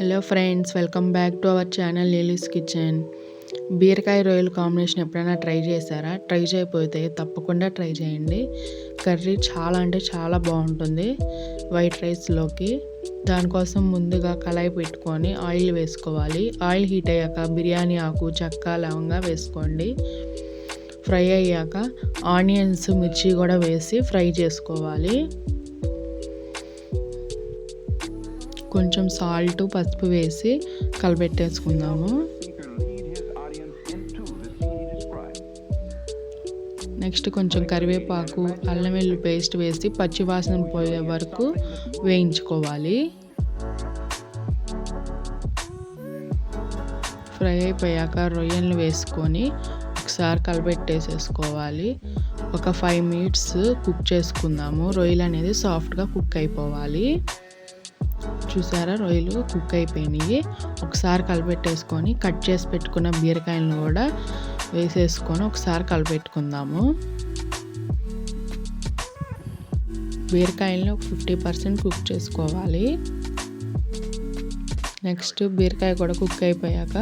Hello friends, welcome back to our channel lilies kitchen. బీరకాయ రొయ్యల combination ఎప్పుడైనా try చేశారా? ట్రై చేయకపోతే తప్పకుండా ట్రై చేయండి. కర్రీ చాలా అంటే చాలా బాగుంటుంది వైట్ రైస్లోకి. దానికోసం ముందుగా కళాయి పెట్టుకొని ఆయిల్ వేసుకోవాలి. ఆయిల్ హీట్ అయ్యాక బిర్యానీ ఆకు, చెక్క, లవంగా వేసుకోండి. ఫ్రై అయ్యాక ఆనియన్స్, మిర్చి కూడా వేసి ఫ్రై చేసుకోవాలి. కొంచెం సాల్ట్, పసుపు వేసి కలబెట్టేసుకుందాము. నెక్స్ట్ కొంచెం కరివేపాకు, అల్లం వెల్లుల్లి పేస్ట్ వేసి పచ్చివాసన పోయే వరకు వేయించుకోవాలి. ఫ్రై అయిపోయాక రొయ్యలను వేసుకొని ఒకసారి కలబెట్టేసేసుకోవాలి. ఒక 5 minutes కుక్ చేసుకుందాము. రొయ్యలు అనేది సాఫ్ట్గా కుక్ అయిపోవాలి. చూసారా, రొయ్యలు కుక్ అయిపోయినాయి. ఒకసారి కలిపెట్టేసుకొని కట్ చేసి పెట్టుకున్న బీరకాయలను కూడా వేసేసుకొని ఒకసారి కలిపెట్టుకుందాము. బీరకాయలను 50% కుక్ చేసుకోవాలి. నెక్స్ట్ బీరకాయ కూడా కుక్ అయిపోయాక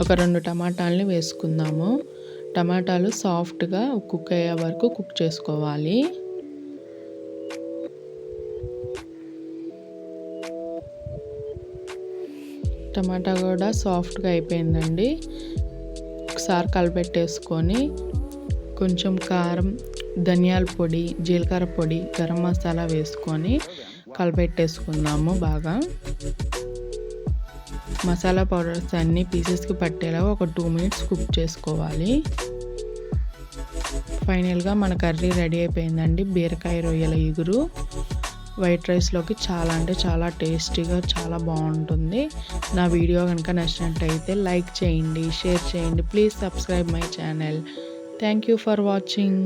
ఒక 2 టమాటాలని వేసుకుందాము. టమాటాలు సాఫ్ట్గా కుక్ అయ్యే వరకు కుక్ చేసుకోవాలి. టమాటా కూడా సాఫ్ట్గా అయిపోయిందండి. ఒకసారి కలిపెట్టేసుకొని కొంచెం కారం, ధనియాల పొడి, జీలకర్ర పొడి, గరం మసాలా వేసుకొని కలిపెట్టేసుకుందాము. బాగా మసాలా పౌడర్స్ అన్నీ పీసెస్కి పట్టేలా ఒక 2 minutes కుక్ చేసుకోవాలి. ఫైనల్గా మన కర్రీ రెడీ అయిపోయిందండి. బీరకాయ రొయ్యల ఇగురు వైట్ రైస్లోకి చాలా అంటే చాలా టేస్టీగా చాలా బాగుంటుంది. నా వీడియో కనుక నచ్చినట్టయితే లైక్ చేయండి, షేర్ చేయండి. Please subscribe my channel. Thank you for watching.